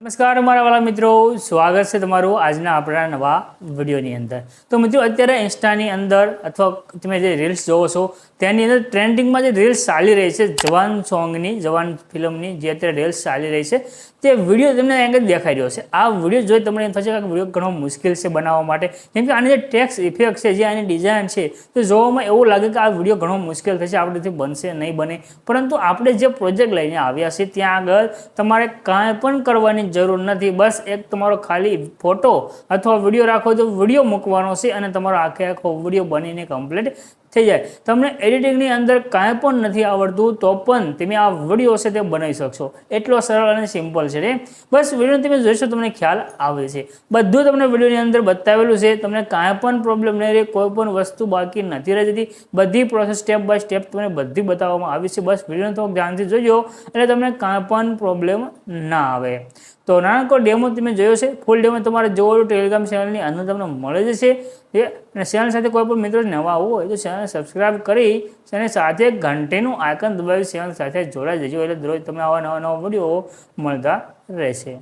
નમસ્કાર મારા વાલા મિત્રો, સ્વાગત છે તમારું આજના આપણા નવા વિડીયોની અંદર। તો મિત્રો અત્યારે ઇન્સ્ટાની અંદર અથવા તમે જે રીલ્સ જોવો છો તેની અંદર ટ્રેન્ડિંગમાં જે રીલ્સ ચાલી રહી છે જવાન સોંગની, જવાન ફિલ્મની જે અત્યારે રીલ્સ ચાલી રહી છે તે વિડીયો તમને અહીંયા દેખાઈ રહ્યો છે। આ વિડીયો જોઈ તમને એમ થશે કે વિડીયો ઘણો મુશ્કેલ છે બનાવવા માટે, કેમ કે આની જે ટેક્સ ઇફેક્ટ છે, જે આની ડિઝાઇન છે તે જોવામાં એવું લાગે કે આ વિડીયો ઘણો મુશ્કેલ થશે, આપણાથી બનશે નહીં બને। પરંતુ આપણે જે પ્રોજેક્ટ લઈને આવ્યા છે ત્યાં આગળ તમારે કાંઈ પણ કરવાની જરૂર નથી। બસ એક તમારો ખાલી ફોટો અથવા વિડીયો રાખો તો વિડીયો મૂકવાનો છે અને તમારો આખો વિડીયો બનીને કમ્પ્લીટ થઈ જાય। તમને એડિટિંગની અંદર કાંઈ પણ નથી આવડતું તો પણ તમે આ વિડીયો છે તે બનાવી શકશો, એટલો સરળ અને સિમ્પલ છે। બસ વિડીયો તમે જોઈશો તમને ખ્યાલ આવે છે, બધું તમને વિડીયોની અંદર બતાવેલું છે। તમને કાંઈ પણ પ્રોબ્લેમ નહીં રહે, કોઈ પણ વસ્તુ બાકી નથી રહેતી, બધી પ્રોસેસ સ્ટેપ બાય સ્ટેપ તમને બધી બતાવવામાં આવી છે। બસ વિડીયોને થોડુંક ધ્યાનથી જોજો એટલે તમને કાંઈ પણ પ્રોબ્લેમ ના આવે। તો નાનકડો ડેમો તમે જોયો છે, ફૂલ ડેમો તમારે જોવો ટેલિગ્રામ ચેનલની અંદર તમને મળી જશે। અને ચેનલ સાથે કોઈ પણ મિત્રો નવા આવવું હોય તો ચેનલ સબસ્ક્રાઈબ કરી અને સાથે ઘંટીનું આઇકન દબાવી ચેનલ સાથે જોડાઈ જજો, એટલે દરરોજ તમને આવા નવા વિડીયો મળતા રહેશે।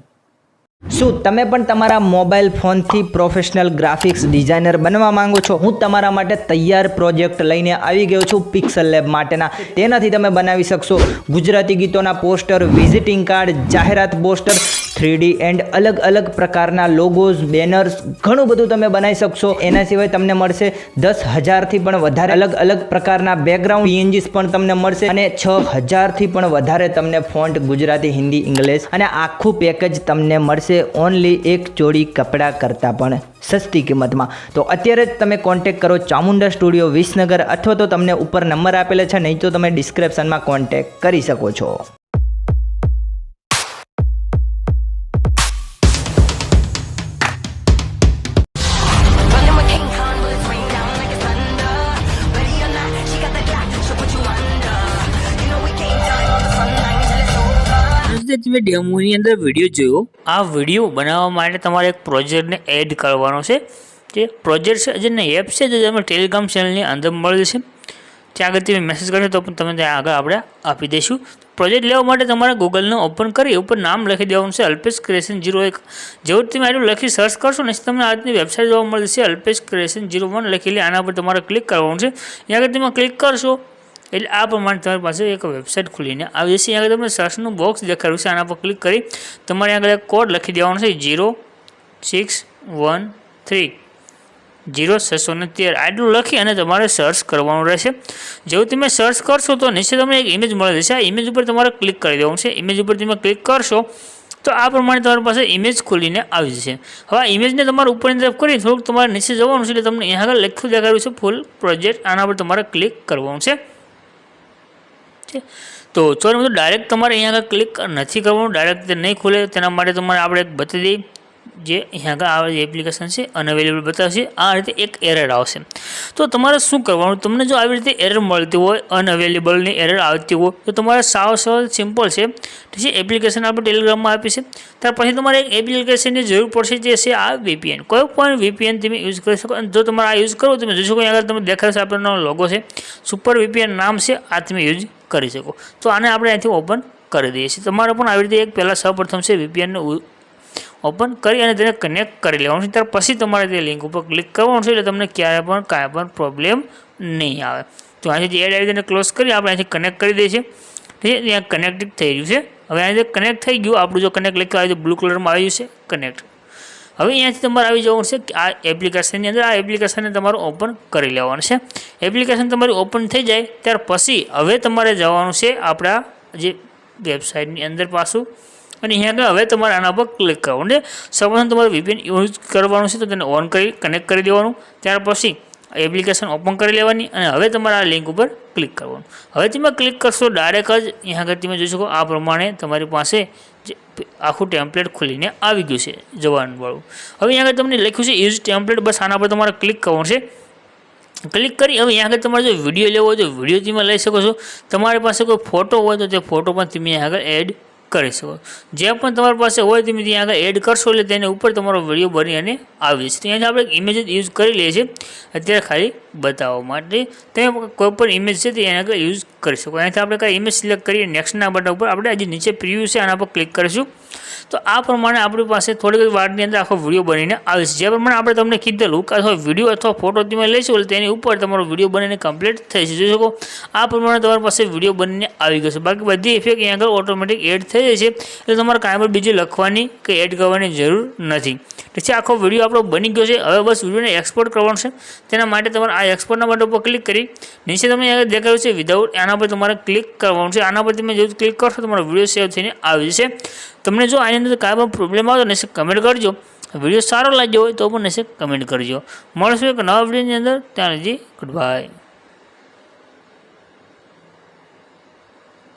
શું તમે પણ તમારા મોબાઈલ ફોનથી પ્રોફેશનલ ગ્રાફિક્સ ડિઝાઇનર બનવા માંગો છો? હું તમારા માટે તૈયાર પ્રોજેક્ટ લઈને આવી ગયો છું પિક્સલ લેબ માટેના। તેનાથી તમે બનાવી શકશો ગુજરાતી ગીતોના પોસ્ટર, વિઝિટિંગ કાર્ડ, જાહેરાત પોસ્ટર, 3D એન્ડ અલગ અલગ પ્રકારના લોગોઝ, બેનર્સ, ઘણું બધું તમે બનાવી શકશો। એના સિવાય તમને મળશે 10,000થી પણ વધારે અલગ અલગ પ્રકારના બેકગ્રાઉન્ડ PNGs પણ તમને મળશે અને 6,000થી પણ વધારે તમને ફોન્ટ ગુજરાતી, હિન્દી, ઇંગ્લિશ અને આખું પેકેજ તમને મળશે ઓનલી એક જોડી કપડાં કરતાં પણ સસ્તી કિંમતમાં। તો અત્યારે જ તમે કોન્ટેક્ટ કરો ચામુંડા સ્ટુડિયો વિસનગર, અથવા તો તમને ઉપર નંબર આપેલા છે, નહીં તો તમે ડિસ્ક્રિપ્શનમાં કોન્ટેક્ટ કરી શકો છો। તમે ડેમોની અંદર વિડીયો જોયો, આ વિડીયો બનાવવા માટે તમારે એક પ્રોજેક્ટને એડ કરવાનો છે। જે પ્રોજેક્ટ છે, જેને એપ છે, જે તમે ટેલિગ્રામ ચેનલની અંદર મળી જશે, ત્યાં આગળ તમે મેસેજ કરશો તો પણ તમે ત્યાં આગળ આપણે આપી દઈશું। પ્રોજેક્ટ લેવા માટે તમારે ગૂગલને ઓપન કરી ઉપર નામ લખી દેવાનું છે અલ્પેશ ક્રિએશન 01। જેવું તમે આટલું લખી સર્ચ કરશો ને તમને આજની વેબસાઇટ જોવા મળશે અલ્પેશ ક્રિએશન 01 લખેલી, આના પર તમારે ક્લિક કરવાનું છે। ત્યાં આગળ તમે ક્લિક કરશો એટલે આ પ્રમાણે તમારી પાસે એક વેબસાઇટ ખુલીને આવી જશે। આગળ તમને સર્ચનું બોક્સ દેખાડ્યું છે, આના પર ક્લિક કરી તમારે આગળ એક કોડ લખી દેવાનો છે 0613 0613 આટલું લખી અને તમારે સર્ચ કરવાનું રહેશે। જેવું તમે સર્ચ કરશો તો નીચે તમને એક ઇમેજ મળી જશે, આ ઇમેજ ઉપર તમારે ક્લિક કરી દેવાનું છે। ઇમેજ ઉપર તમે ક્લિક કરશો તો આ પ્રમાણે તમારી પાસે ઇમેજ ખોલીને આવી જશે। હવે આ ઇમેજને તમારે ઉપરની તરફ કરી થોડુંક તમારે નીચે જવાનું છે એટલે તમને અહીંયા આગળ લખ્યું દેખાડ્યું છે ફૂલ પ્રોજેક્ટ, આના પર તમારે ક્લિક કરવાનું છે। તો ચોર મિત્રો ડાયરેક્ટ તમારે અહીંયા આગળ ક્લિક નથી કરવાનું, ડાયરેક્ટ નહીં ખુલે, તેના માટે તમારે આપણે એક બતાવી દઈએ, જે અહીંયા આગળ આવે એપ્લિકેશન છે અનઅવેલેબલ બતાવશે, આ રીતે એક એરર આવશે। તો તમારે શું કરવાનું, તમને જો આવી રીતે એરર મળતી હોય, અનઅવેલેબલની એરર આવતી હોય તો તમારે સાવ સિમ્પલ છે, ઠીક છે। એપ્લિકેશન આપણે ટેલિગ્રામમાં આપી છે, ત્યાર પછી તમારે એક એપ્લિકેશનની જરૂર પડશે, જે છે આ VPN। કોઈ પણ VPN તમે યુઝ કરી શકો, અને જો તમારે આ યુઝ કરો તમે જોઈ શકો આગળ તમે દેખાડશે આપણનો લોગો છે, સુપર VPN નામ છે, આ તમે યુઝ કરી શકો। તો આને આપણે અહીંથી ઓપન કરી દઈએ છીએ। તમારે પણ આવી રીતે એક પહેલાં સૌપ્રથમ છે VPNને ઓપન કરી અને તેને કનેક્ટ કરી લેવાનું છે, ત્યાર પછી તમારે તે લિંક ઉપર ક્લિક કરવાનું છે, એટલે તમને ક્યારે પણ કાંઈ પણ પ્રોબ્લેમ નહીં આવે। તો અહીંથી એડ આવી તેને ક્લોઝ કરી આપણે અહીંથી કનેક્ટ કરી દઈએ છીએ, ઠીક છે। ત્યાં કનેક્ટેડ થઈ ગયું છે। હવે અહીંથી કનેક્ટ થઈ ગયું, આપણું જો કનેક્ટ લખ્યું આવી બ્લુ કલરમાં આવી ગયું છે કનેક્ટ। હવે અહીંયાથી તમારે આવી જવાનું છે આ એપ્લિકેશનની અંદર, આ એપ્લિકેશનને તમારું ઓપન કરી લેવાનું છે। એપ્લિકેશન તમારી ઓપન થઈ જાય ત્યાર પછી હવે તમારે જવાનું છે આપણા જે વેબસાઇટની અંદર પાછું, અને અહીંયા આગળ હવે તમારે આના પર ક્લિક કરવાનું છે। સૌપ્રથમ તમારે VPN યુઝ કરવાનું છે તો તેને ઓન કરી કનેક્ટ કરી દેવાનું, ત્યાર પછી એપ્લિકેશન ઓપન કરી લેવાની અને હવે તમારે આ લિંક ઉપર ક્લિક કરવાનું। હવે તમે ક્લિક કરશો ડાયરેક્ટ જ અહીંયા આગળ તમે જોઈ શકો આ પ્રમાણે તમારી પાસે જે આખું ટેમ્પલેટ ખુલીને આવી ગયું છે જવાનવાળું। હવે અહીંયા આગળ તમને લખ્યું છે યુઝ ટેમ્પલેટ, બસ આના પર તમારે ક્લિક કરવાનું છે। ક્લિક કરી હવે અહીંયા આગળ તમારે જો વિડીયો લેવો હોય તો વિડીયો તમે લઈ શકો છો, તમારી પાસે કોઈ ફોટો હોય તો તે ફોટો પણ તમે અહીંયા આગળ એડ કરી શકો। જે પણ તમારી પાસે હોય તમે ત્યાં આગળ એડ કરશો એટલે તેની ઉપર તમારો વિડીયો બની અને આવી જશે। ત્યાંથી આપણે ઇમેજ યુઝ કરી લઈએ છીએ અત્યારે ખાલી બતાવવા માટે, તમે કોઈ પણ ઇમેજ છે તે એના આગળ યુઝ કરી શકો। અહીંથી આપણે કઈ ઇમેજ સિલેક્ટ કરીએ નેક્સ્ટના બટન ઉપર આપણે હજી નીચે પ્રિવ્યૂ છે આના પર ક્લિક કરીશું તો આ પ્રમાણે આપણી પાસે થોડીક વારની અંદર આખો વિડીયો બનીને આવે છે। જે પ્રમાણે આપણે તમને કીધેલું કે અથવા વિડીયો અથવા ફોટો તમે લઈશું એટલે તેની ઉપર તમારો વિડીયો બનીને કમ્પ્લીટ થઈ જશે। જોઈ શકો આ પ્રમાણે તમારી પાસે વિડીયો બનીને આવી ગયો છે। બાકી બધી ઇફેક્ટ અહીંયા આગળ ઓટોમેટિક એડ થઈ જાય છે એટલે તમારે કાંઈ પણ બીજી લખવાની કે એડ કરવાની જરૂર નથી। ઠીક છે, આખો વિડીયો આપણો બની ગયો છે। હવે બસ વિડીયોને એક્સપોર્ટ કરવાનો છે। તેના માટે તમારે આ એક્સપોર્ટના બટન ઉપર ક્લિક કરી નીચે તમને અહીંયા દેખાયું છે વિધાઉટ આના પર તમારે ક્લિક કરવાનું છે। આના પર તમે જો ક્લિક કરશો તમારો વિડીયો સેવ થઈને આવી જશે। તમને જો આની અંદર કાંઈ પણ પ્રોબ્લેમ આવે તો નીચે કમેન્ટ કરજો। વિડીયો સારો લાગ્યો હોય તો પણ નીચે કમેન્ટ કરજો। મળશું એક નવા વિડીયોની અંદર। ત્યાં સુધી ગુડ બાય।